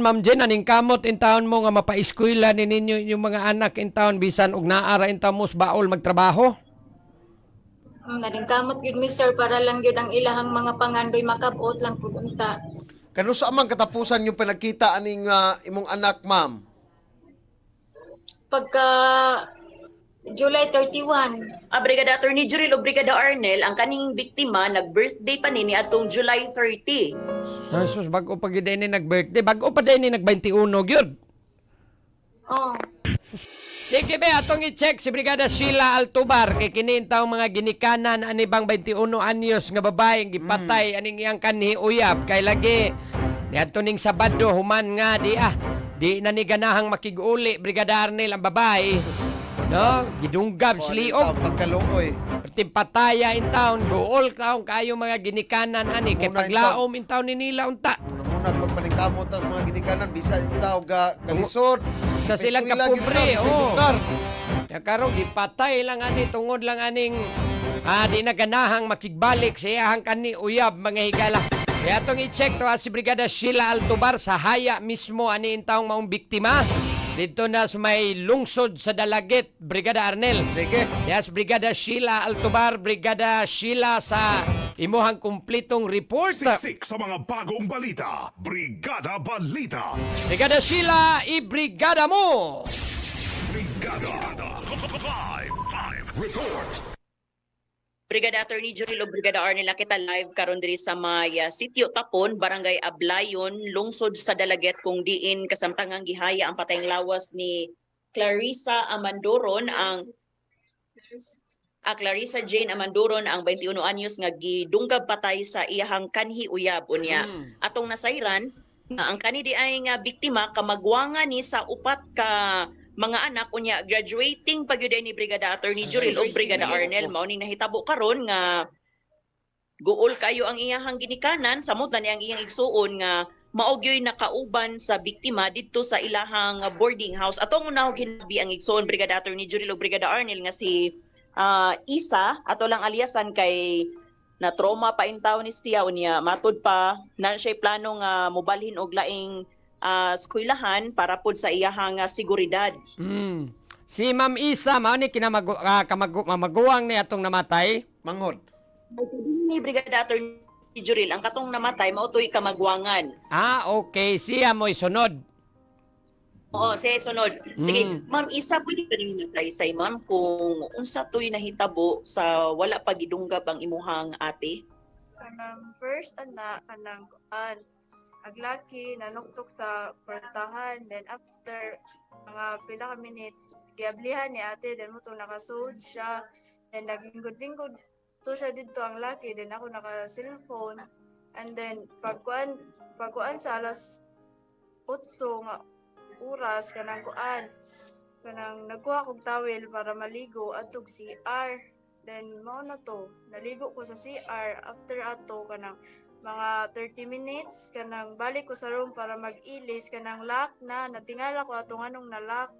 Ma'am Jen, aning kamot in taon mo nga mapaeskwela ni ninyo yung mga anak in taon bisan og naara in taon mo baol magtrabaho? Nadingkamot yun mi sir para lang yun ang ilahang mga pangandoy makabot lang pud unta. Kano sa amang katapusan yung pinagkita aning imong anak, ma'am? Pagka July 31, Brigada Attorney Juril o Brigada Arnel, ang kaning biktima, nag-birthday pa nini atong July 30. Jesus, bago pa gid ni nag-birthday, bago pa din ni nag-21 gyud. oh, Sige be, atong i-check si Brigada Sheila Altubar kay kini taong mga ginikanan ani bang 21 anyos nga babae gipatay aning iyang kanhi uyab kay lagi niadto ning Sabado human nga di na ni ganahang makig-uli Brigada Arnel ang babae. No, gidunggab siliog. Pagkaluoy. Pataya in town, buol taong kayo mga ginikanan ani kay Muna in paglaom in town ni nila unta. Muna pagpaningkamot sa mga ginikanan, bisa itaw ga kalisod. Sa silang Eskwela, kapobre, ginaw, oh. lugar. Ya karon gipatay lang ani tungod lang aning di na ganahang makigbalik sa iyahang kani uyab mga higala. Kaya atong i-check to si Brigada Sheila Altubar sa haya mismo ani in taong maong biktima. Dito na sa may lungsod sa Dalagit, Brigada Arnel. Sige. Yes, Brigada Sheila Altubar, Brigada Sheila sa imuhang kumplitong report. Siksik sa mga bagong balita. Brigada Balita. Brigada Sheila, i-brigada mo! Brigada. Live report. Brigada Attorney Juril o Brigada Arnel, kita live karon diri sa may Sitio Tapon, Barangay Ablayon, lungsod sa Dalaget kung diin kasamtangang gihaya ang patayng lawas ni Clarissa Amandoron Clarissa Jane Amandoron ang 21 anyos nga gidunggab patay sa iyahang kanhi uyab unya. Atong nasayran nga ang kani di ay nga biktima kamagwanga ni sa upat ka mga anak unya graduating pagyud ni Brigada Attorney Juril o Brigada Arnel mao ning nahitabo karon nga guol kayo ang iyahang ginikanan samot na niyang iyang igsuon nga maogyoy nakauban sa biktima didto sa ilahang boarding house. Atong unaw ginabi ang igsuon Brigada Attorney Juril o Brigada Arnel nga si Isa ato lang aliasan kay na trauma pa in taon ni siya unya matud pa na siya plano nga mobalhin og laing eskwelahan para pud sa iyahang seguridad. Si Ma'am Isa, mao ni kinamaguwang ni atong namatay. Manghod. Ni Brigada Attorney Juril ang katong namatay mao toy kamagwangan. Okay. Siya mo'y sunod. Oo, sige, sunod. Sige, Ma'am Isa, pwede ka rin natay ma'am kung unsa to'y nahitabo sa wala pagidunggab ang imuhang ate? Kanang first anak, kanang aglaki, nanuktok sa portahan, then after mga pila ka minutes, giablihan ni ate, then mo itong nakasuod siya, then naglingkod-lingkod to siya dito ang laki, then ako naka-cellphone, and then pagkuan sa alas 8 nga oras kanang nagkuha kog towel para maligo atog CR. Then mao na to, naligo ko sa CR after ato kanang mga 30 minutes kanang balik ko sa room para mag-ilis kanang lock na natingala ko atong anong na lock.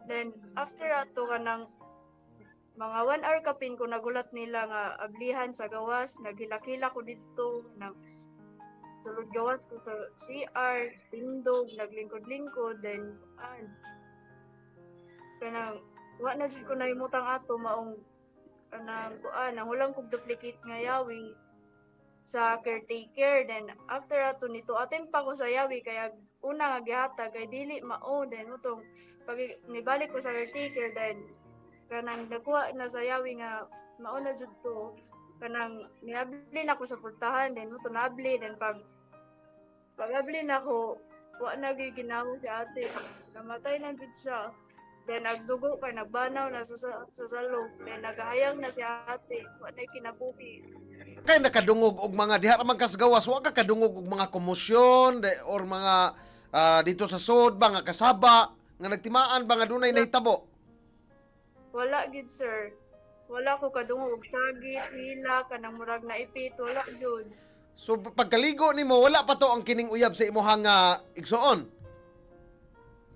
Then after ato kanang mga 1 hour kapin ko nagulat nila nga ablihan sa gawas, naghilakila ko dito nang sulod gawas ko sa CR, tindog, naglingkod-lingkod, then kanang wa na jud ko nalimutang ato maong kanang ang hulang kog duplicate nga yawi sa caretaker. Then after ato nito atin pa ko sa yawi kaya una nga gihatag kay dili mao, then mutong pag nibalik ko sa caretaker then kanang nakuha na sa yawi nga mao na jud to kanang niabli na ko sa portahan, then muto nabli, then pag-abli na ko wa na ginawa si ate, namatay na jud siya. Then nagdugo kay nagbanaw na sa salog, then nagahayang na si ate, wa na kinabuhi. Kay nakadungog og mga diha ra man kas gawas, wa ka kadungog og mga komosyon or mga dito sa sud ba nga kasaba nga nagtimaan ba nga dunay nahitabo? Wala gid sir. Wala ko kadungog og sagit, hila kanang murag na ipit, wala jud. So pagkaligo nimo wala pa to ang kining uyab sa imong igsuon.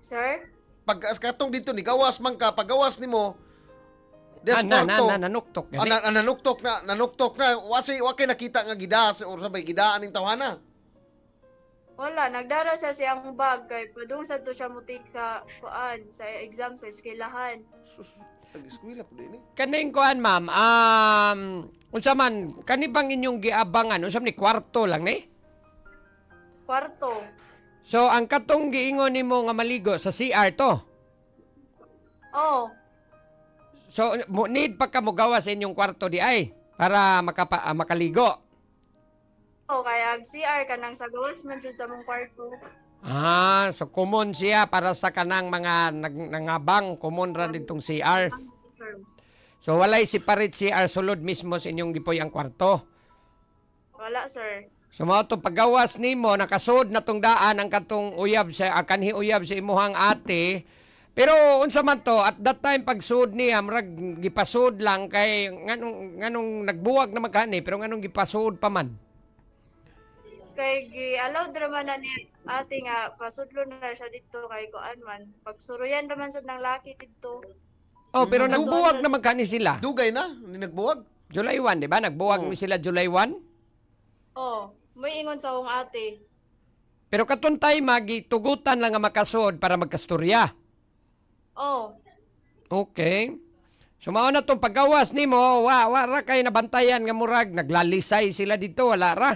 Sir? Pag katong dito ni gawas man ka paggawas nimo deskorto nanuktok. nanuktok na wa kay nakita nga gidas or sabay gidaan ning tawhana. Wala, nagdara sa siyang bag kay padung sa to siya mutik sa kuan sa exam sa eskwelahan. Sus, tag-eskwela po din eh. Kaning kuan ma'am, unsa man kani bang inyong giabangan unsa man ni kwarto lang ni? Kwarto. So ang katong giingon nimo nga maligo sa CR to. Oh, So need pa ka mo gawa sa inyong kwarto di ay para makaligo. oh kaya CR kanang sa gawas man jud sa mong kwarto. So common siya para sa kanang mga nangabang, common ra ditong CR. Sir. So walay separate CR sulod mismo sa inyong gipoy ang kwarto. Wala, sir. So mao to paggawas nimo nakasud na tong daan ang katong uyab sa kanhi uyab sa imuhang ate. Pero unsa man to at that time pagsud niya murag gipasud lang kay nganong nagbuwag na magkani pero nganong gipasud pa man. Kay gi-allow naman na ni ate nga pasudlo na siya dito kay kuan man. Pagsuruyan naman sa nang laki dito. Oh, pero nagbuwag na magkani sila. Dugay na, ni nagbuwag. July 1, di ba? Nagbuwag Oo. mo sila July 1. Oh, may ingon sa akong ate. Pero katon tay magitugutan lang nga makasud para magkastorya. Oh, Okay. So mao na tong paggawas nimo, wa ra kay nabantayan nga murag naglalisay sila dito, wala ra.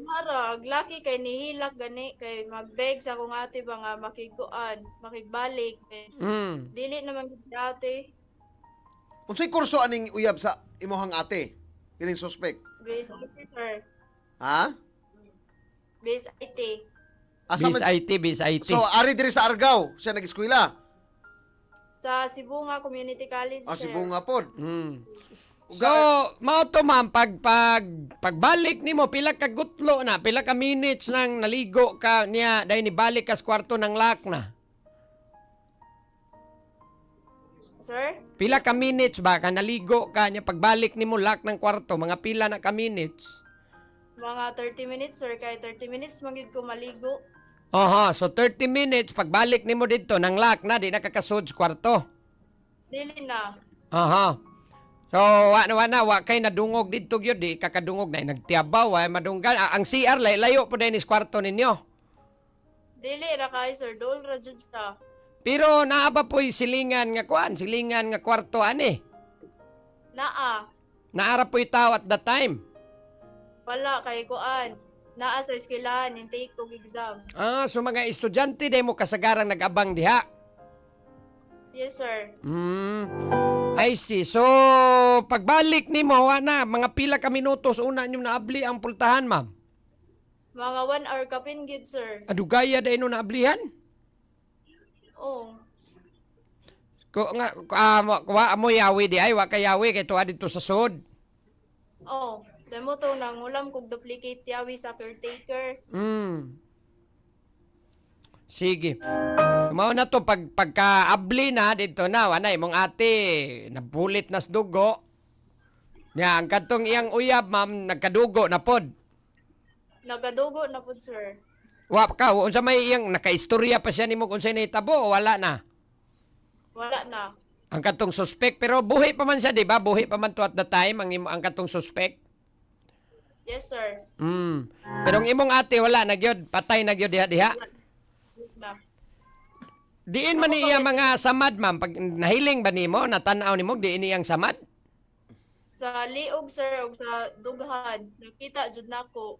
mara, laki kay nihilak gani kay magbeg sa akong ate ba nga makiguan, makigbalik. Mm. Dili naman gid si ate. Unsay kurso aning uyab sa imuhang ate? Kining suspect. Base IT, sir. Ha? Base IT. Asa Bis man- IT, bis IT. So, ari diri sa Argao, siya nag-eskwela. Sa Sibunga Community College, Ah, sir. si Bunga pod. Mm. So, mao to ma'am, pagbalik nimo pila ka gutlo na, pila ka minutes nang naligo ka niya dahil nibalik ka sa kwarto ng lock na. Sir? Pila ka minutes ba ka naligo ka niya pagbalik nimo lock ng kwarto, mga pila na ka minutes. Mga 30 minutes, sir. Kay 30 minutes magid ko maligo. Oho, so 30 minutes pagbalik nimo dito ng lock na di nakakasud sa kwarto. Dili na. Aha. So, wa kay nadungog dito gyud di kakadungog na nagtiabaw ay madunggan. Ang CR layo po din is kwarto ninyo. Dili ra kay sir. Dol ra jud siya. Pero naa pa po'y silingan nga kwarto ani. Naa. Naara po'y tao at that time. Wala kay kuan. Naa sa eskwelahan, intake kog exam. So mga estudyante di mo kasagarang nag-abang diha. Yes, sir. I see. So, pagbalik nimo na mga pila ka minutos una nyo naabli ang pultahan, ma'am. Mga 1 hour kapin gid, sir. Adugaya dahil no naablihan? Oh. Wa mo yawi di ay, wa ka yawi kay tuwa dito sa sod. Oh. Demo to nang ulam kog duplicate yawi sa caretaker. Sige. Mao na to pagkaabli na dito na wanay mong ate nabulit nas dugo. Nya ang katong iyang uyab ma'am nagkadugo na pod. Nagadugo na pud, sir. Wa ka unsa may iyang nakaistorya pa siya nimo kung say nahitabo o wala na. Wala na. Ang katong suspect pero buhi pa man siya di ba? Buhi pa man to at the time ang katong suspect. Yes, sir. Pero ang imong ate wala na gyud, patay na gyud diha. Na. Diin man niya mga samad ma'am pag nahiling ba nimo natanaw nimo diin niyang samad? Sa liog, sir, ug sa dughan. Nakita jud nako.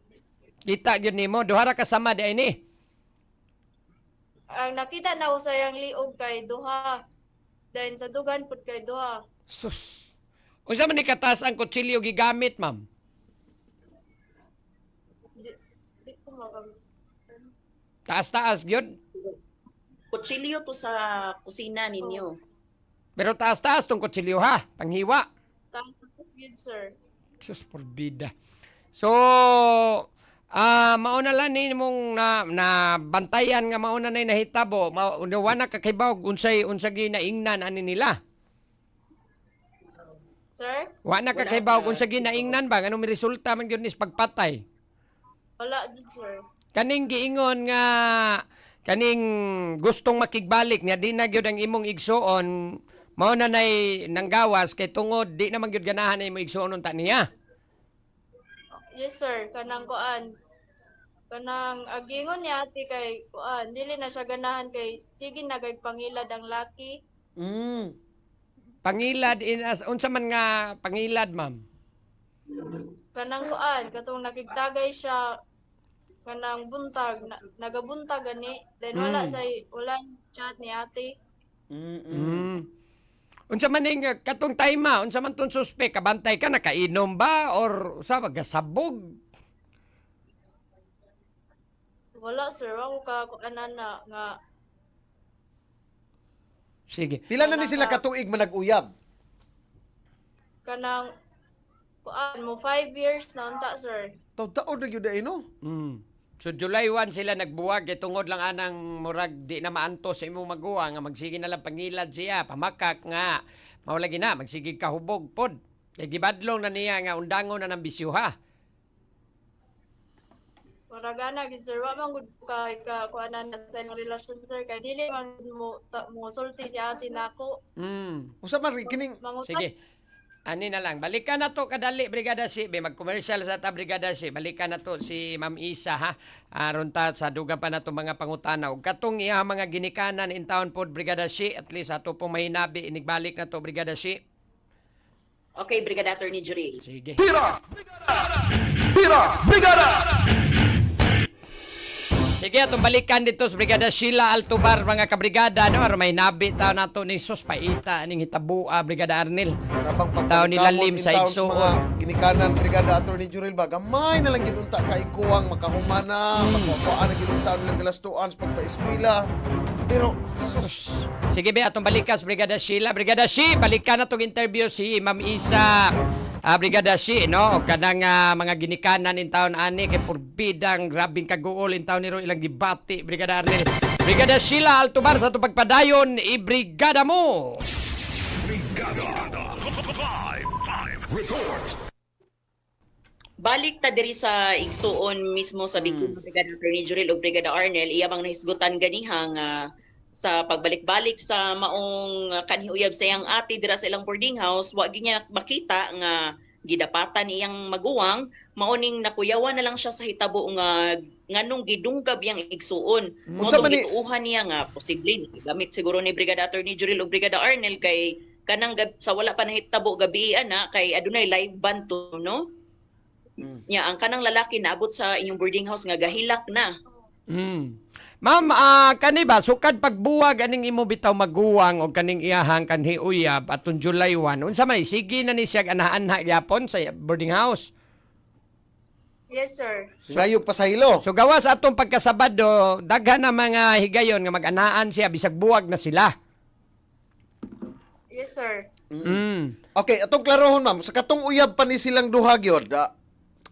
Kita gyud nimo duha ra ka samad ay ni. Ang nakita na ko sa yang liog kay duha. Then sa dughan pud kay duha. Sus. Unsa man ni katas ang kutsilyo gigamit ma'am? Di ko makam. Taas-taas gyud. Kutsilyo to sa kusina ninyo. Pero taas-taas tong kutsilyo ha, panghiwa. Tapos gid, sir. Sus porbida. So, mauna lang ni mong na bantayan nga mauna na nahitabo, wa na kakibaw unsa ginaingnan ani nila. Sir? Wa na kakibaw unsa ginaingnan ba nganong resulta man gyud nis pagpatay. Wala jud, sir. Kaning giingon nga kaning gustong makigbalik niya di na gyud ang imong igsuon mao na nay nanggawas kay tungod di na man gyud ganahan na imong igsuon unta niya. Yes, sir. Kanang kuan. kanang agingon ni ate kay kuan dili na siya ganahan kay sige nagagpangilad ang laki. Mm. Pangilad unsa man nga pangilad, ma'am? Kanang kuan katong nakigtagay siya kanang buntag nagabuntag gani then wala chat ni ate. Mm. Unsa man ning katong time unsa man tong suspect kabantay ka nakainom ba or sa gasabog? Wala sir, ako ka kuanan na nga Sige. Pila na ni sila katuig man nag-uyab? kanang kuan mo 5 years na unta sir. Taon na gyud no? Mm. So July 1 sila nagbuwag kay tungod lang anang murag di na maanto sa imong maguwa nga magsige na lang pangilad siya pamakak nga mawala gina magsige kahubog pod. Kay gibadlong na niya nga undangon na ng bisyuha. Para gana gid sir, wa man gud ka kuanan na sa inyong relasyon sir kay dili man mo sulti si ate nako. Mm. Usa man rin kining Mangutan Sige. Ani na lang. Balikan na to kadali, Brigada Si. Mag-commercial sa ta, Brigada Si. Balikan na to si Ma'am Isa, ha? Aron ta sa dugang pa na to mga pangutana. Ug katong iya mga ginikanan in town pod, Brigada Si. At least ato pong mahinabi. Inigbalik na to, Brigada Si. Okay, Brigada Attorney Juril. Sige. Sige, atong balikan dito sa Brigada Sheila Altobar, mga kabrigada, no? Aron mahinabi tao nato ni sus paita ning hitabua, Brigada Arnel. nabang Tao ni Lalim sa in-town igsuon. mga ginikanan Brigada Attorney Jurel ba gamay na lang ginunta kay kuwang makahumana, makakuan na ginunta ng galastuan sa pagpa-eskwela. Pero sus, Sige be, atong balikas, Brigada Sheila. Brigada She, balikan na itong interview si Ma'am Isa. Brigada She, no? O kanang mga ginikanan in taon ani, kay purbidang grabing kaguol in taon niro ilang gibati, Brigada Arnel. Brigada Sheila Altobar sa itong pagpadayon, i-brigada mo! Brigada. Live report. Balik ta diri sa igsuon mismo sa biktima Brigada Attorney Juril o Brigada Arnel, iya bang nahisgutan ganihang sa pagbalik-balik sa maong kanhiuyab sa iyang ate dira sa ilang boarding house, wa gyud niya makita nga gidapatan iyang maguwang, maoning nakuyawan na lang siya sa hitabo nga nganong gidunggab iyang igsuon. Unsa man ni- gituuhan niya nga posible gamit siguro ni Brigada Attorney Juril o Brigada Arnel kay kanang sa wala pa nahitabo gabi ana kay adunay live band to, no? Nya ang kanang lalaki naabot sa inyong boarding house nga gahilak na. Ma'am, kani ba, sukad pagbuwag aning imo bitaw maguwang o kaning iyahang kanhi uyab atong July 1, unsa man, sige na ni siya anahan yapon sa boarding house. Yes sir. ngayog pasahilo. So gawas atong pagkasabado, daghan na mga higayon nga mag-anaan siya bisag buwag na sila. Yes sir. Okay, atong klarohon ma'am, sa katong uyab pa ni silang duha gyud.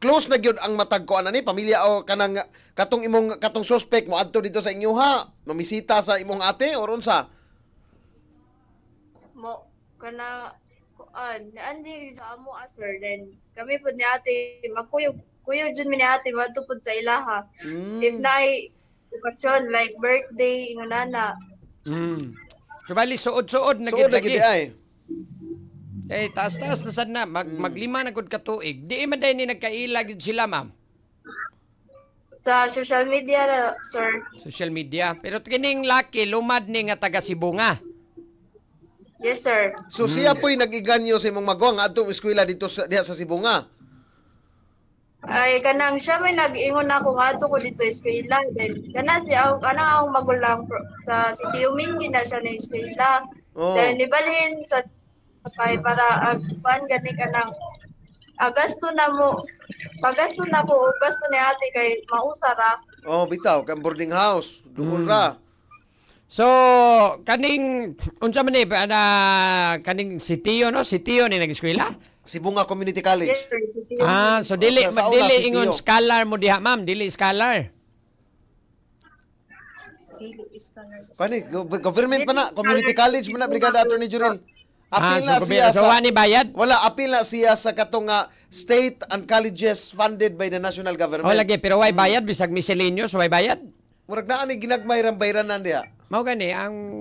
Close na gyud ang matag ko ani pamilya o kanang katong imong katong suspect mo adto dito sa inyo ha, mamisita sa imong ate or unsa? Mo kana kuan andi sa amo sir then kami pud ni ate magkuyog jud mi ni ate madto pud sa ilaha. If naay okasyon like birthday ngunana. So bali suod-suod na So gyud lagi lagi. di ay. Taas-taas na sad na maglima na gud ka tuig. Di man day ni nagkailag sila, ma'am. Sa social media sir. Social media. Pero kining laki lumad ni nga taga Cebu nga. Yes sir. So siya po'y nag-iganyo sa imong maguwang atong eskwela dito sa diha sa Cebu nga. Ay kanang siya may nag-ingon ako nga ato ko dito eskwela then kana si akong magulang sa City Umingi na siya na eskwela. Oh. Then ibalhin sa para agpan gani kanang gasto na mo pagasto na ko gasto ni ate kay mausara. Oh, bitaw kan boarding house. Dugol ra. So, kaning unsa man ni kaning si Tio, no? Si Tio ni nag-eskwela? Cebu nga Community College. Yes sir. City So dili Sa una, dili si ingon Tio. scholar mo diha, ma'am, dili scholar. Pani, government pa na, community college mo na, Brigada Attorney Jurel. Apil na so, siya so sa... wani bayad? Wala, apil na siya sa katong state and colleges funded by the national government. O lagi, pero way bayad bisag miscellaneous, way bayad. Murag na ani ginagmay ram bayranan diha. Mao gani ang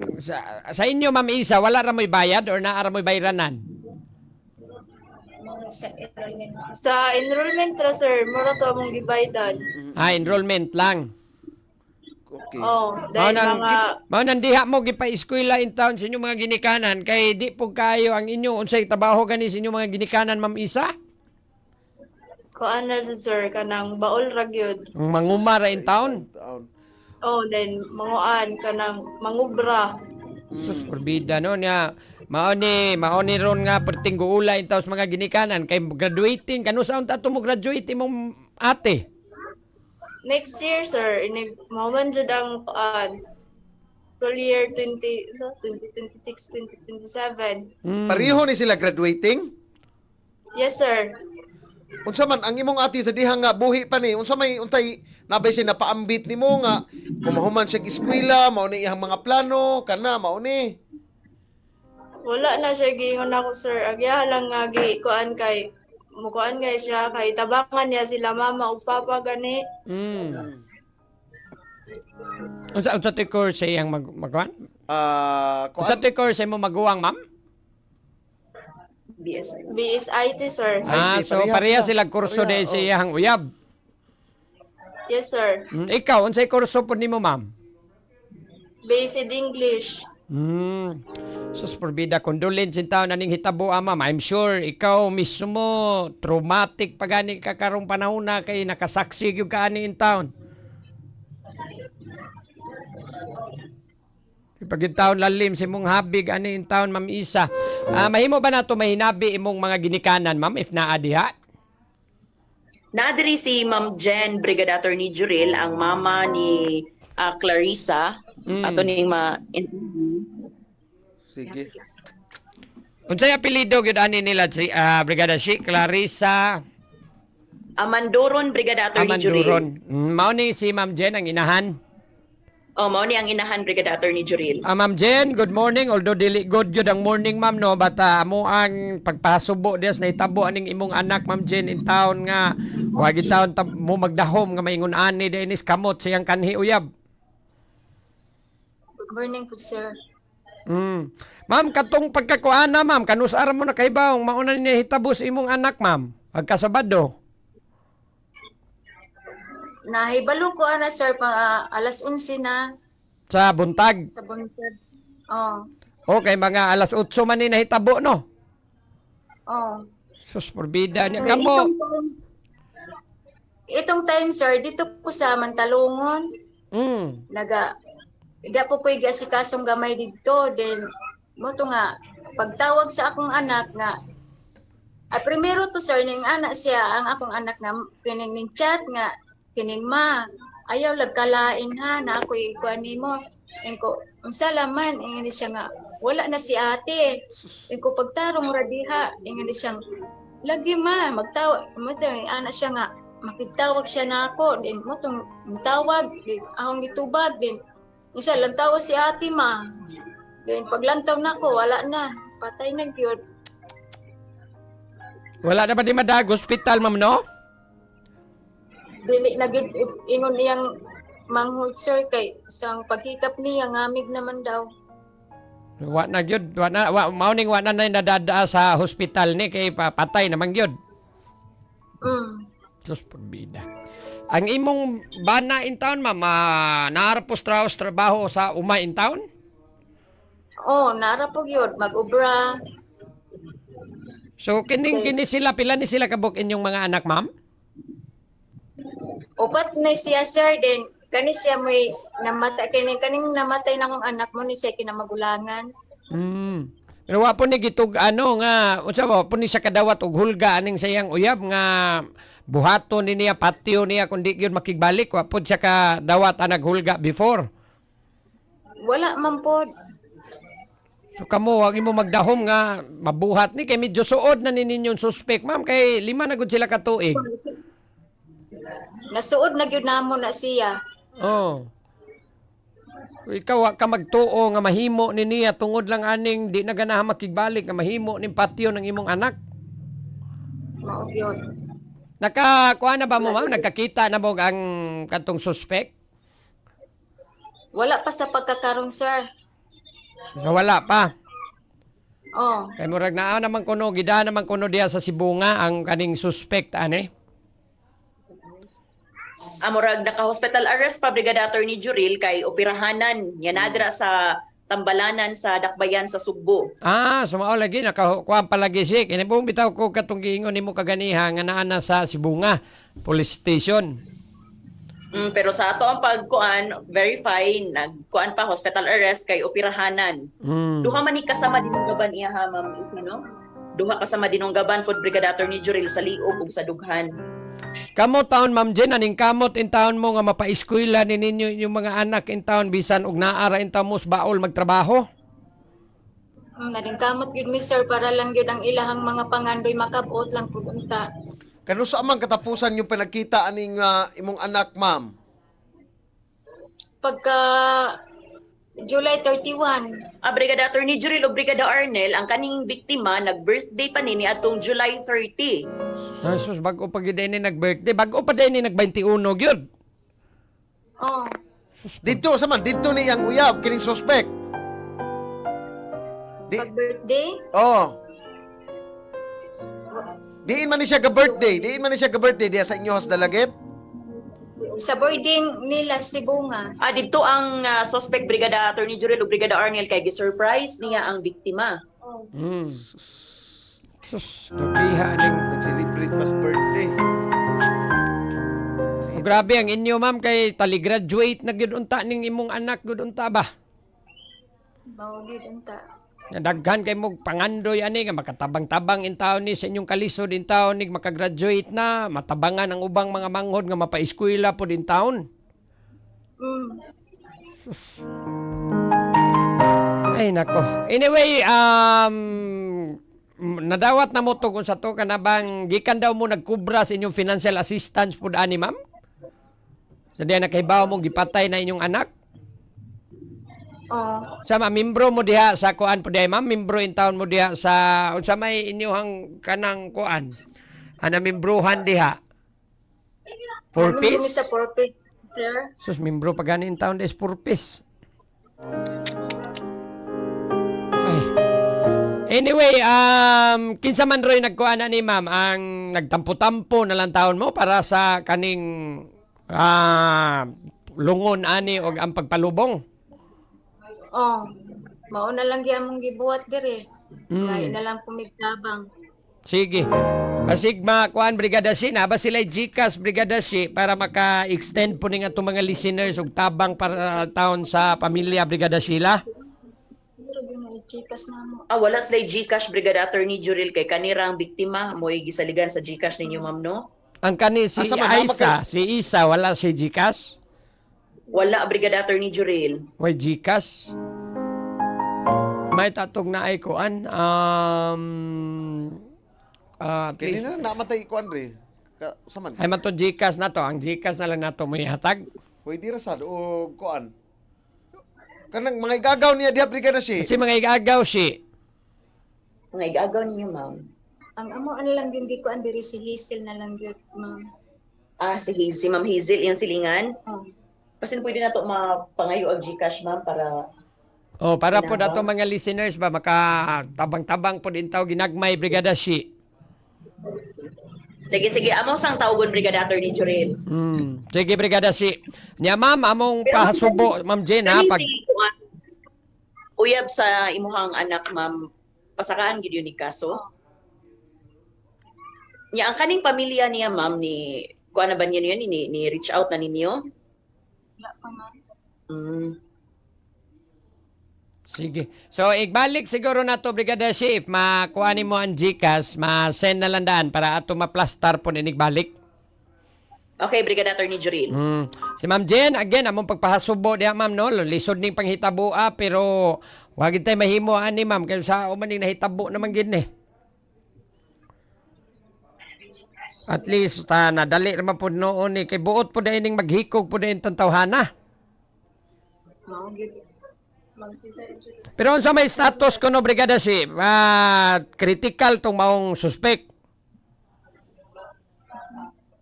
sa inyo, Ma'am Isa, wala ra mo'y bayad or naa ra mo'y bayranan? Sa enrollment ra sir, mura to among gibaydan. Enrollment lang. Okay. Oh, Mao dahil nang mga mao nang diha mo gipa-eskwela in town sa inyong mga ginikanan kay di po kayo ang inyo unsay trabaho gani sa inyong mga ginikanan, Ma'am Isa? kuan na sir kanang baol ra gyud. Ang manguma ra in town. Taon. Oh, then manguan kanang mangubra. Sus forbida no niya. Mao ni ron nga perting guula in taos mga ginikanan kay graduating kanu saon ta mo graduate imong ate. Next year sir, ini mahuman jud ang kuan. Full year 2026, 2027. Pareho ni sila graduating? Yes sir. Unsa man ang imong ati sa diha nga buhi pa ni, unsa may untay nabay siya napaambit nimo nga kumahuman siya eskwela, mao ni iyang mga plano kana mao ni. Wala na siya giingon ako sir. Agya lang nga kuan kay mukuan kay siya kay tabangan niya sila mama ug papa gani. Unsa ti course iyang magkuan? Kuan Unsa ti course mo maguwang, ma'am? BSI. BSIT sir. So parehas pareha na. sila kurso Pareha, de sa iyang uyab. Yes sir. Ikaw unsay kurso po nimo, ma'am? Basic English. Sus forbida condolence in taon aning hitabo, ma'am. I'm sure ikaw mismo traumatic pagani ka karong panahon na kay nakasaksi gyud ka ani in taon. Pag taon lalim si mong habig ani in taon, Ma'am Isa. Mahimo ba nato mahinabi imong mga ginikanan, ma'am, if naa diha? Naadiri si Ma'am Jen Brigadator ni Jurel, ang mama ni Clarissa. Ato ning sige. Unsay apelyido gyud ani nila si Brigada si Clarissa Amandoron Brigadator ni Jurel. Amanduron. Mao ni si Ma'am Jen ang inahan. Mao ni ang inahan Brigadator ni Jurel. Ma'am Jen, good morning. Although dili good gyud ang morning, ma'am, no, but amo ang pagpasubo dias na hitabo aning imong anak, Ma'am Jen, in town nga wa gyud taon mo magdahom nga maingon ani dinis kamot siyang kanhi uyab. Good morning po, sir. Ma'am, katong pagkakuana, ma'am, kanusara mo na kay baong mauna ni hitabo sa imong anak, ma'am. Pagkasabado. Nahibalo ko ana, sir, pa alas 11 na Sa buntag. sa buntag. Oh. Okay, mga alas 8 man ni nahitabo, no? Oh. Sus, porbida niya. Okay, Kamo, itong time, sir, dito po sa Mantalungon, ida po ko'y gasikasong gamay dito, then, mo to nga, pagtawag sa akong anak nga, primero to, sir, ning anak siya, ang akong anak nga, kining ning chat nga, kining ma, ayaw lagkalain ha, na ako ikuan nimo. Ko, ang salaman, ingin siya nga, wala na si ate. Ko, pagtarong radiha, ingin siya, lagi ma, magtawag, mo anak siya nga, makitawag siya na ako, din mo tong tawag, akong gitubag, din, isa lang tawa si ate ma. Din, paglantaw na ako, wala na, patay na gyud. wala na ba di madag hospital, ma'am, no? Dili na gyud ingon iyang manghod, sir, kay isang pagkikap niya ngamig naman daw. Wa na gyud, mauning wa na nadada sa hospital ni kay patay naman gyud. Sus pagbida. Ang imong bana in town, ma'am, naarapos trabaho sa Uma in town? Oh, nara po gyud mag-ubra. So kini sila pila ni sila kabuk inyong mga anak, ma'am? Upat na siya, sir, din kani siya may namatay kaning namatay na akong anak mo ni siya kinamagulangan. Pero wa po ni gitug nga unsa ba po ni siya kadawat og hulga aning sayang uyab nga buhaton ni niya patio niya kundi gyud makigbalik wa po siya kadawat ang naghulga before. Wala man po. So kamo wag mo magdahom nga mabuhat ni kay medyo suod na ni ninyong suspect, ma'am, kay 5 na gud sila ka tuig. Nasuod na gyud namo na siya. Oh. Ikaw wa ka magtuo nga mahimo ni niya tungod lang aning di na ganahan makigbalik nga mahimo ning patio ng imong anak. Mao gyud. Nakakuha na ba mo, ma'am? Nagkakita na mo ang katong suspect? Wala pa sa pagkakaroon, sir. So wala pa. Oh, Kay murag naa naman kuno gida naman kuno diha sa Sibunga ang kaning suspect ani. Amurag naka-hospital arrest pa Brigada Attorney Juril kay operahanan niya nadra sa Tambalanan sa Dakbayan sa Sugbo. Sumao lagi nakakuha palagi si. Kini buong bitaw ko katong giingon nimo kaganiha nga naa na sa Sibunga Police Station. Pero sa ato ang pagkuan, verify, nagkuan pa hospital arrest kay operahanan. Duha man ni kasama dinunggaban iya ha ma'am no? Duha kasama dinunggaban pod Brigada Attorney Juril sa liog ug sa dughan. Kamo taon Ma'am Jen, aning kamot in taon mo nga mapaeskwela ni ninyo yung mga anak in taon bisan og naara in taon mo sa baol magtrabaho? nadingkamot gyud mi sir para lang gyud ang ilahang mga pangandoy makabot lang pud unta. Kano sa amang katapusan yung pinagkita aning imong anak, ma'am? Pagka July 31. Brigada Attorney Juril o Brigada Arnel, ang kaning biktima nag-birthday pa nini atong July 30. Jesus, bago pa gid ni nag-birthday, bago pa din ni nag-21 gyud. Oh, Dito, saman, dito ni yang uyab, kining suspect. pag birthday. Oh. Diin man ni siya ka-birthday. Diin man ni siya ka-birthday diya sa inyo sa Dalagit. Sa boarding nila Sibunga. Dito ang suspect Brigada Attorney Juril o Brigada Arnel kay gi-surprise niya ang biktima. Sus, kapiha ning. Nag-celebrate pa sa birthday. Grabe ang inyo ma'am kay tali-graduate na gyud unta ning imong anak gyud unta ba? Maugid unta. Daghan kay mo pangandoy ani nga makatabang-tabang in taon ni sa inyong kalisod in taon ni makagraduate na, matabangan ang ubang mga manghod nga mapaeskwela po din taon. Ay nako. Anyway, nadawat na mo to kung sa to ka na bang gikan daw mo nagkubra sa inyong financial assistance pud ani ma'am? Sa diya nakahibaw mo gipatay na inyong anak? Oh, Sama membro mo diha sa kuan po diha ma'am, membro in town mo diha sa unsa may inyong kanang kuan. Ana membrohan diha. 4 piece. Sa 4 piece, sir. Sus membro pa gani in town des 4 piece. Ay. Anyway, kinsa man roy nagkuan na ni ma'am ang nagtampo-tampo na lang taon mo para sa kaning lungon ani og ang pagpalubong. Oh, mauna lang gyud among gibuhat dire. Kaya na lang pumigtabang. Sige. Basig kuan Brigada Si, na ba sila GCash Brigada Si para maka-extend po ning atong mga listeners og tabang para taon sa pamilya Brigada Sheila? Pero gyud chikas na mo. Wala sila GCash Brigada Attorney Juril kay kanirang biktima mo'y gisaligan sa GCash ninyo ma'am no? Ang kani si Asa man, Isa, wala si GCash? Wala Brigada Attorney Juril. Way GCash? May tatog na ay kuan. At Kaya least, na namatay ko, Andre. Saman, ay man to GCash na to. Ang GCash na lang na to may hatag. pwede rasad o kuan. Kanang mga igagaw niya diha Brigada Si. Kasi mga igagaw si. Mga igagaw ninyo ma'am. Ang amo ano lang din di ko andiri si Hazel na lang gyud, ma'am. Si Ma'am Hazel, yung silingan. Oh. Kasi pwede na to mapangayo ang GCash ma'am para Para po dato mga listeners ba makatabang-tabang po din tao ginagmay Brigada Si. Sige, among sang tawgon Brigada Attorney Juril. Sige, Brigada Si. Nya ma'am, among pahasubo, Ma'am Jen, ha? Pag, Uyab sa imuhang anak, ma'am, pasakaan gid yun ni kaso. Nya ang kaning pamilya niya, ma'am, ni kuan na ba niyo yun, ni reach out na ninyo? Wala pa, ma'am. sige. So, igbalik siguro na to, Brigada Si. If makuhanin mo ang GCash, ma-send na lang daan para ato ma-plastar po nigbalik. Okay, Brigada Attorney Juril. Si Ma'am Jen, again, among pagpahasubo diha, ma'am, no? Lisod ning panghitabo, pero wag tayo mahimo ani, ma'am, kaya sa umaning nahitabo naman gid ni. At least nadali naman po noon ni kay buot po dahil ning maghikog po dahil tantawhana. Maugid. Pero unsa may status ko no Brigada Si, critical tong maong suspect.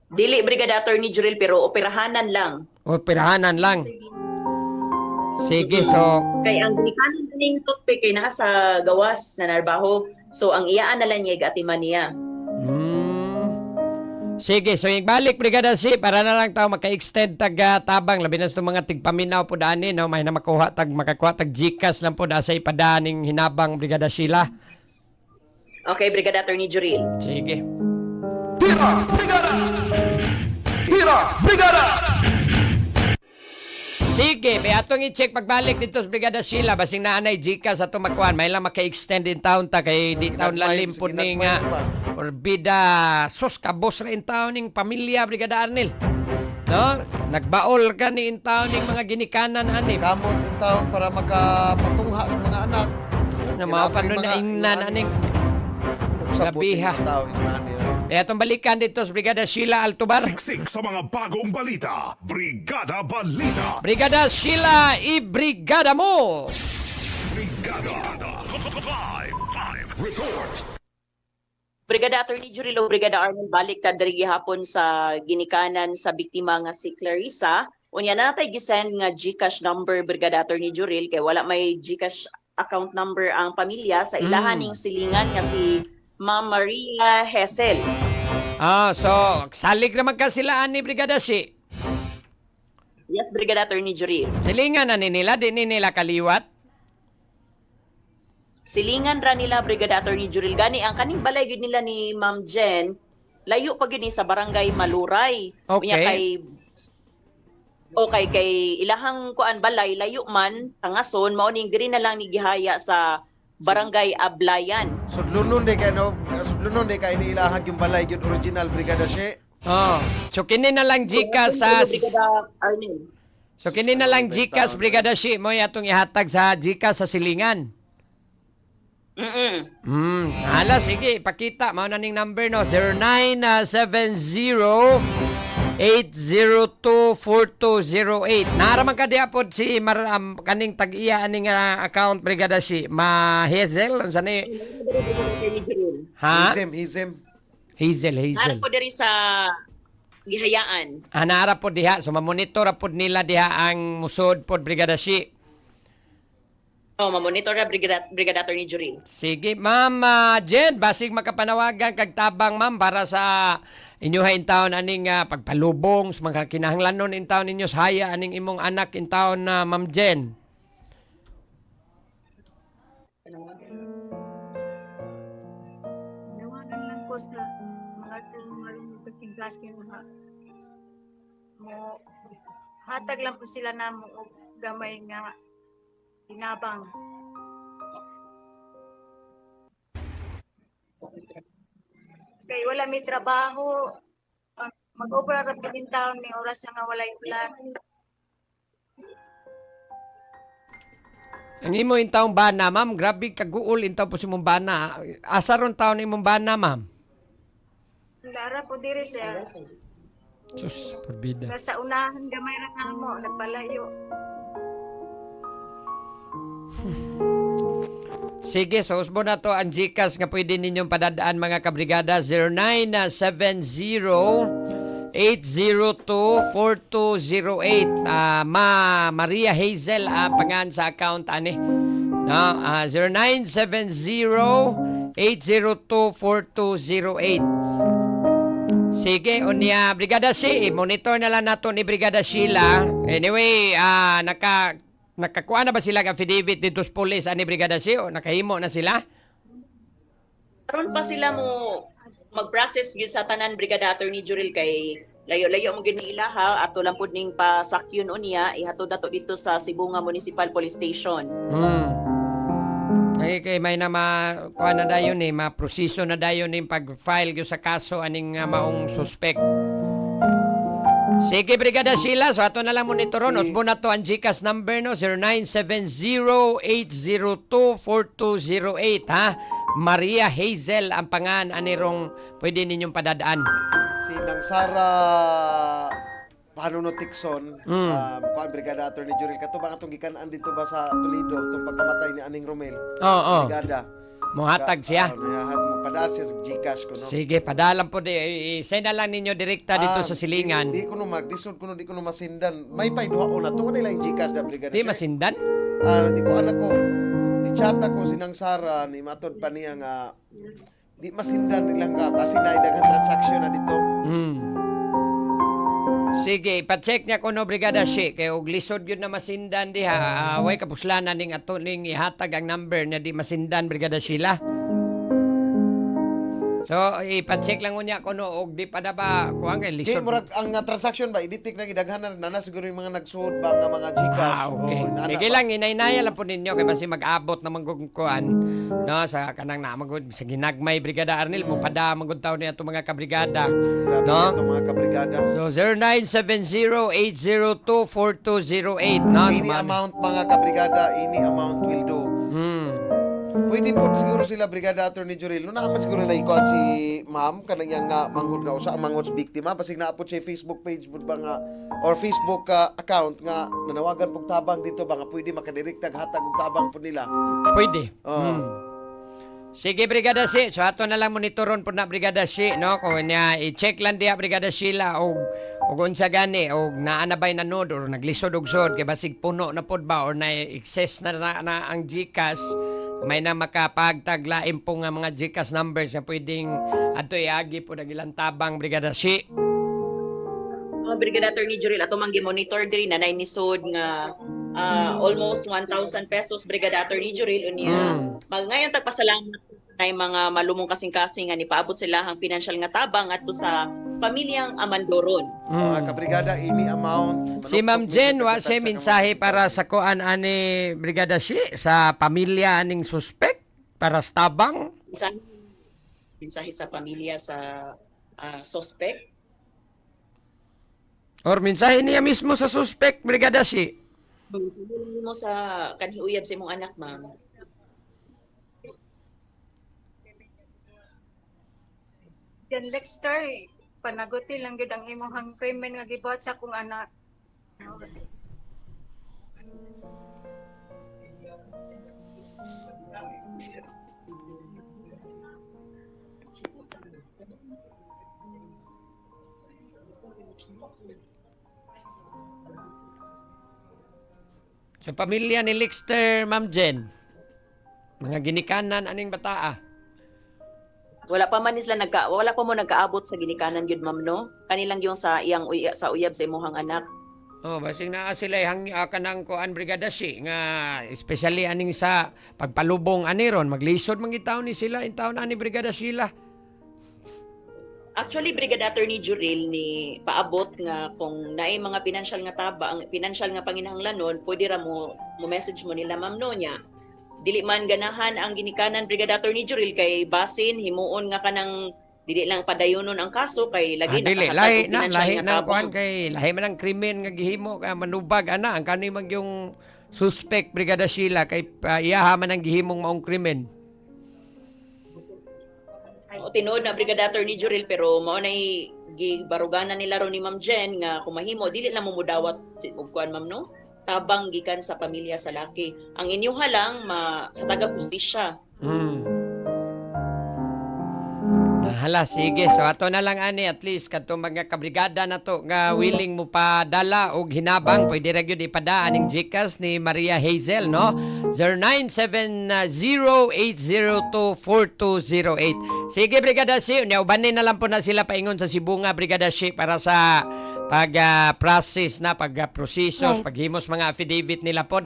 Dili Brigada Attorney Juril pero operahanan lang. O pirahanan lang. Sige, so Kay ang ginikanan ning suspect kay naa sa gawas na narbaho. So ang iyaan na lang niya gatiman niya. Sige, so yung balik Brigada C para na lang tao maka-extend tag tabang labi na sa mga tigpaminaw po dani no may na makakuha tag GCash lang po da sa ipadaning hinabang Brigada Sheila. Okay, Brigada Attorney Juril. Sige. Tira! Brigada! Tira! Brigada! Sige, may atong i-check pagbalik dito sa Brigada Sheila basing naanay GCash ato makuan may lang maka-extend in town ta kay di taon lalim po ning orbida sus kabos ra in town ning pamilya Brigada Arnel. No? Nagbaol ka ni in town ning mga ginikanan ani. Kamot in taon para makapatungha sa mga anak. Na mga panon na ingnan aning Gabiha. E atong balikan dito sa Brigada Sheila Altubar. Siksik sa mga bagong balita. Brigada Balita. Brigada Sheila, i-brigada mo! Brigada. Live report. Brigada Attorney Juril o Brigada Arnel balik ta diri gihapon sa ginikanan sa biktima nga si Clarissa. Unya na natay gisend nga GCash number Brigada Attorney Juril kay wala may GCash account number ang pamilya sa ilahan ning silingan nga si Ma'am Maria Hesel. So, salig naman ka sila ani Brigada Si. Yes, Brigada Attorney Juril. Silingan na nila, di ni nila kaliwat. Silingan ra nila Brigada Attorney Juril gani ang kaning balay gyud nila ni Ma'am Jen layo pa gyud ni sa barangay Maluray. Okay. Unya kay ilahang kuan balay layo man tangason mao ning diri na lang ni gihaya sa barangay Ablayan. Sudlunon de kay iniilahag yung balay yung original Brigada She. So kini na lang GCash sa Brigada Arnel. So kini na lang GCash Brigada Si mo atong ihatag sa GCash sa silingan. Hala sige, ipakita mao na ning number no 0970-802-4208. Naraman ka diapod si kaning tag-iya aning account Brigada Si Ma Hazel unsa ni? Ha? Hizem. Hazel. Ano po diri sa gihayaan? Anara po diha so mamonitor pod nila diha ang musod pod Brigada Si. Mamonitor na Brigada Attorney Juril. Sige, Ma'am Jen, basig makapanawagan kag tabang ma'am para sa inyuha in taon aning pagpalubong sa mga kinahanglanon in taon ninyo sa haya aning imong anak in taon na Ma'am Jen. Nawagan lang ko sa mga marunong kasing klase mga mo hatag lang po sila na mo og gamay nga tinabang. Kay wala may trabaho. Mag-obra ra po din taon may oras nga walay ulan. Ang imo in taong bana, ma'am, grabe kaguol in taon po si mong bana. Asa ron taon imong bana, ma'am? Dara po diri sir. Sus, forbida. Sa unahan gamay ra namo nagpalayo. Sige, so usbo na to ang GCash nga pwede ninyong padadaan mga kabrigada 0970-802-4208. Maria Hazel pangan sa account ani. No, 0970-802-4208. Sige, unya Brigada C, monitor na lang nato ni Brigada Sheila. Anyway, nakakuha na ba sila ng affidavit dito sa police ani Brigada C o nakahimo na sila? Karon pa sila mo mag-process gyud sa tanan Brigada Attorney Juril kay layo-layo mo gyud ni ilaha ato lang pud ning pasakyon unya ihatod nato dito sa Sibunga Municipal Police Station. Ay kay may na kuha na dayon ma-proseso na dayon ning pag-file gyud sa kaso aning maong suspect. Sige, Brigada Sheila. So, ato na lang monitoron. Usbo na to ang GCash number, no? 0970-802-4208, ha? Maria Hazel ang pangan anirong pwede ninyong padadaan. Si Nang Sara Panuno Tikson, kuan Brigada Attorney Juril katubang atong gikan-an dito ba sa Toledo tong pagkamatay ni Aning Romel. Oo. Brigada. Muhatag siya. Padaan siya sa Gcash ko, no? Sige, padalan po i-send na lang ninyo direkta dito sa silingan. Di ko no magdisod ko no, di ko no masindan. May pay duha o na to nila yung Gcash na brigada. Di masindan? Di ko anak ko. Di chat ako sinang Sara ni matod pa niya nga di masindan nilang nga kasi na daghang transaction na dito. Sige, ipa-check niya kuno Brigada Shi kay og lisod gyud na masindan diha. Way kapuslanan ning ato ning ihatag ang number na di masindan Brigada Sheila. So, ipa-check lang unya kuno og di pa na ba kuan kay Di lisod. murag ang transaction ba iditik na gidaghanan na siguro yung mga nagsuod ba nga mga Gcash. Okay. O, nana Sige ba? lang, inay-inaya lang po ninyo kay basi mag-abot na kuan no sa kanang na magud sa ginagmay Brigada Arnel mo pada magud taw ni ato mga kabrigada. Grabe No? ito mga kabrigada. So 0970-802-4208 no? Any amount mga kabrigada, any amount will do. Pwede po siguro sila Brigada Attorney Juril. No naman siguro na ikuan si ma'am kanang yang nga manghud nga usa manghud sa biktima basig naapot siya Facebook page pud ba nga or Facebook account nga nanawagan pug tabang dito ba nga pwede makadirekta hatag og tabang pud nila. Pwede. Oo. Sige, Brigada Si. So, ato na lang monitoron po na Brigada Si, no? Kung niya, i-check lang diya, Brigada Sheila, o unsa gani, o naanabay na nod, o naglisod og sod, kay basig puno na pod ba, or na-excess na ang GCash, may na makapagtaglaim po nga mga GCash numbers na pwedeng ato iagi po nagilang tabang, Brigada Si. Brigada Attorney Juril, ato mang gi-monitor diri na nisod nga almost 1,000 pesos Brigada Attorney Juril unya. Ngayon tagpasalamat kay mga malumong kasing-kasing nga nipaabot sila ang financial nga tabang adto sa pamilyang Amandoron. Mga kabrigada, any amount. Si Ma'am Jen, wa siya mensahe para sa kuan ani Brigada Si, sa pamilya aning suspect, para sa tabang. Mensahe sa pamilya sa suspect. Or mensahe niya mismo sa suspect, Brigada Si. Tulungan mo sa kanhiuyab sa imong anak, ma'am. Jan Lexter, panaguti lang gid ang imong krimen nga gibuhat sa akong anak. Sa pamilya ni Lexter, Ma'am Jen, mga ginikanan aning bataa. Wala pa mo nagkaabot sa ginikanan gyud, ma'am, no? Kanilang yung sa sa uyab sa imong anak. Oh, basing naa sila kanang kuan Brigada Si nga especially aning sa pagpalubong ani ron maglisod mangitaw ni sila in taon ani Brigada Sheila. Actually, Brigada Attorney Juril ni paabot nga kung naay mga financial nga tabang, financial nga panginahanglanon, pwede ra mo message mo nila, ma'am, no nya. Dili man ganahan ang ginikanan Brigada Attorney Juril kay basin himuon nga kanang dili lang padayonon ang kaso kay lagi Dili nakahatag og lahi financial nga na tabang. kuan kay lahi man ang krimen nga gihimo ka manubag ana ang kani mag yung suspect Brigada Sheila kay iyaha man ang gihimong maong krimen. O tinuod na Brigada Attorney Juril pero mao nay gibaruganan nila ron ni Ma'am Jen nga kung mahimo dili lang mo mudawat og kuan, ma'am, no? Tabang gikan sa pamilya sa laki. Ang inyuha lang mataga hustisya. Hala, sige. So ato na lang ani at least kadto mga kabrigada na to nga willing mo pa dala og hinabang pwede ra gyud ipada aning GCash ni Maria Hazel, no? 0970-802-4208. Sige, Brigada Si, ubanin na lang po na sila paingon sa Sibunga, Brigada Si, para sa pag-process na, pag-prosesos, paghimos mga affidavit nila po.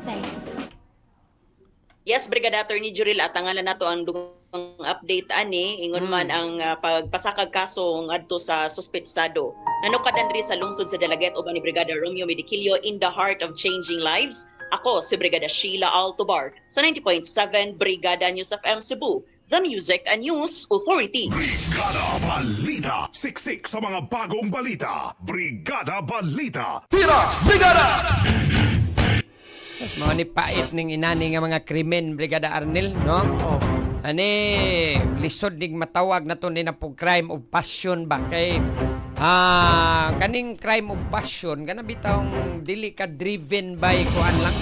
Yes, Brigada Attorney Juril, at tangalan nato ang dugang update ani ingon man ang pagpasakag kaso ngadto sa suspetsado. Nanukadan diri sa lungsod sa Dalaget uban ni Brigada Romeo Medikilio in the heart of changing lives. Ako si Brigada Sheila Altobar sa 90.7 Brigada News FM Cebu, the Music and News Authority. Brigada Balita. Siksik sa mga bagong balita. Brigada Balita. Mas mga ni pait ning inani nga mga krimen, Brigada Arnel, no? Ani, lisod ning matawag na to ni na po crime of passion ba? Kay, kaning crime of passion, kana bitawng dili ka driven by kuan lang.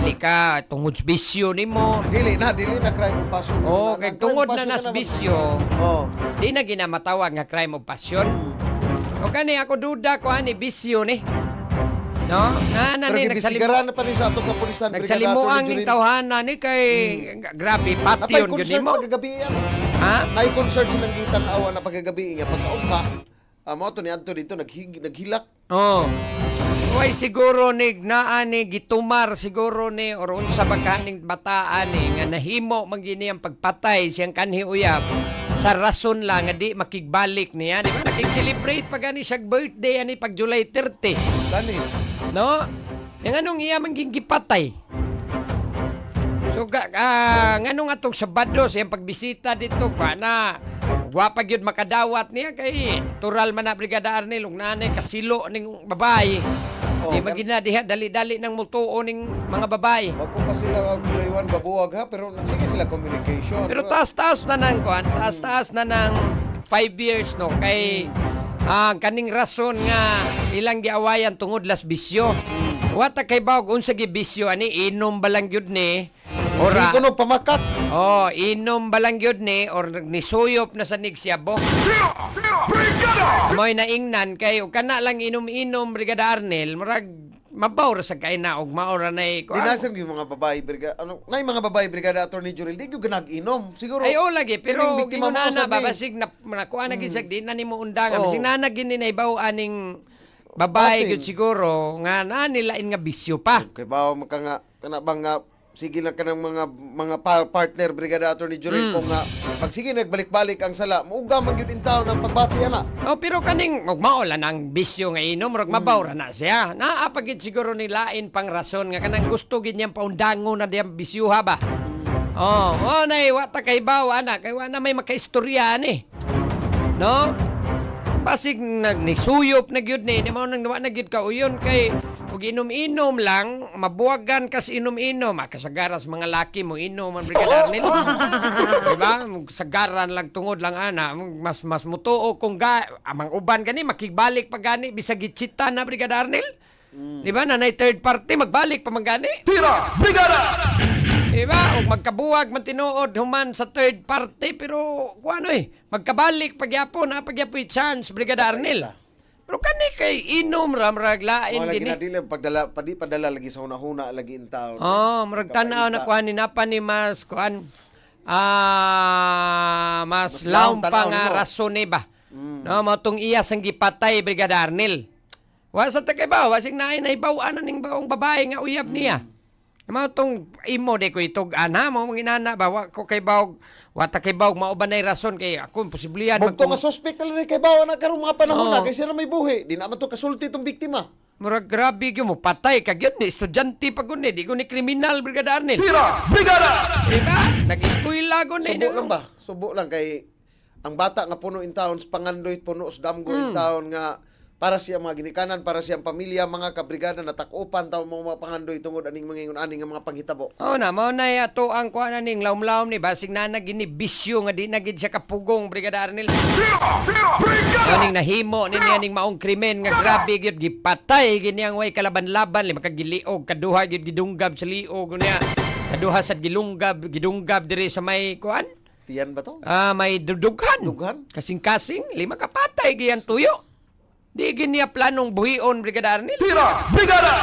dili ka tungod sa bisyo nimo. Dili na crime of passion. Oh, kay tungod na nas bisyo, Oh. di na ginamatawag nga crime of passion. O kani ako duda ko ani bisyo ni. No? Nga na Pero ni gibisigaran na pa ni sa atong kapulisan. nagsalimuang ning tawhana ni kay grabe Napay patyon gyud concern nimo. pagkagabi yan. Ha? Nay concern silang gitan-awa na pagkagabi nga pagkaugma. Mo to ni adto dito naghilak. Oh. Uy, siguro ni naani gitumar siguro ni or unsa ba kaning bataan ni nga nahimo man gini ang pagpatay siyang kanhi uyab sa rason lang nga di makigbalik niya, di ba? Nakig-celebrate pa gani siya birthday ani pag July 30. Gani. No? Yang anong iya man gipatay. So nganong atong Sabado siyang pagbisita dito na wa pa gyud makadawat niya kay tural man na Brigada Arnel ug nanay kasilo ning babae. Oh, Di magina diha dali-dali nang mutuo ning mga babae. Wag ko pa sila July 1 babuwag ha, pero sige sila communication. Pero taas-taas na nang kuan, taas-taas na nang 5 years no kay kaning rason nga ilang giawayan tungod las bisyo. Wata kay bawg unsa gi bisyo ani inom balang gyud ni Ora. ora. Kuno pamakak. Oh, inom balang gyud ni or nisuyop na sa nigsiyabo. Mo'y naingnan kay ug kana lang inom-inom Brigada Arnel murag mabaw ra sa kaina og maora nay kuan. Dinasang yung mga babae brigada nay mga babae brigada attorney Jurel di gyud nag-inom. Siguro. Ay, lagi. Pero kining biktima mo ginunana, sabi. babasig na nakuha na gisag, di na ni mo undangan. Oh. Basig na gini na ibaw aning babae Basing. gyud siguro, nga na nilain nga bisyo pa. Kay bawo maka nga kana bang nga sige lang kanang mga partner brigada attorney Jurel kung nga pag sige nagbalik-balik ang sala, muuga man gyud in taon ang pagbati ana. Oh, pero kaning magmaulan ang bisyo nga inom, murag mabawra na siya. Naapagid siguro ni lain pang rason nga kanang gusto gid niyang paundangon na diyang bisyuha ba. Oh, nay wata kay bawa ana, kay wa na may makaistorya ni. No? Basig nisuyop na gyud ni mao nang nawa na gyud ka uyon kay ug inom-inom lang mabuwagan kas inom-inom kasagaras mga laki mo inom ang Brigada Arnel. Diba? Sagaran lang tungod lang ana mas mutuo kung amang uban gani makigbalik pa gani bisag gitsita na Brigada Arnel. Diba? Nanay third party magbalik pa man gani. Tira! Brigada! Diba? O magkabuwag man tinuod human sa third party pero kung ano magkabalik pagyapon pagyapoy chance Brigada Arnel. Pero kani kay inom ramrag lain Mo lagi din. na dili pagdala padala lagi sa hunahuna lagi in taon. Oh, murag tanaw na kuan ni napa ni mas kuan mas laom pa tanaw nga nimo. rason ni ba. No, mo tong iya sang gipatay Brigada Arnel. Wa sa tagay ba, wasig naay naibaw-an ning baong babae nga uyab niya. Mao tong imo de ko itog-an ha mo manginana ba wa ko kay bawg wata kay bawg mao ba nay rason kay ako posibilidad Bugto nga suspect na rin kay bawo na karong mga panahon Oo. na kay sila may buhi. Di naman to kasulti itong biktima. murag grabe gyud mo patay kag yun ni estudyante pa gud ni di ko ni kriminal Brigada Arnel. Tira! Brigada! Diba? Nag-eskwela gud ni. Subo lang ba? Subo lang kay ang bata nga puno in town pangandoy puno sa damgo in town nga para siya mga ginikanan, para siyang pamilya, mga kabrigada natakupan taw mga pangandoy tungod aning mga ingon aning nga mga panghitabo. Oh na mao na ato ang kuan ning lawom-lawom ni basig na gini bisyo nga di na gid siya kapugong Brigada Arnel. Tira! Tira! Brigada! Aning nahimo ni ning maong krimen nga grabe gyud gipatay gini ang way kalaban-laban lima ka giliog kaduha gyud gidunggab sa liog niya. Kaduha sa gidunggab diri sa may kuan. Tiyan ba to? May dudughan. Dughan? Kasing-kasing lima ka patay giyan tuyo. Di ginya planong buhion Brigada Arnel. Tira! Brigada!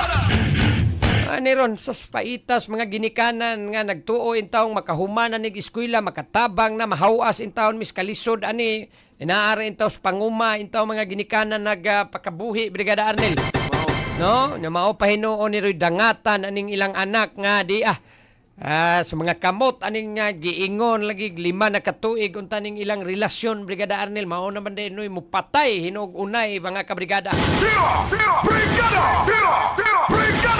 Ron, sus paitas mga ginikanan nga nagtuo in taong makahumanan nig eskwela, makatabang na mahawas in taon miskalisod ani inaara in taos panguma in taong mga ginikanan nagpakabuhi Brigada Arnel. No, nya mao pahinuon ni Roy dangatan aning ilang anak nga di sa mga kamot aning nga giingon lagi 5 na katuig unta ning ilang relasyon Brigada Arnel mao naman din noy mupatay hinog unay mga kabrigada. Tira! Tira! Brigada! Tira! Tira! Brigada!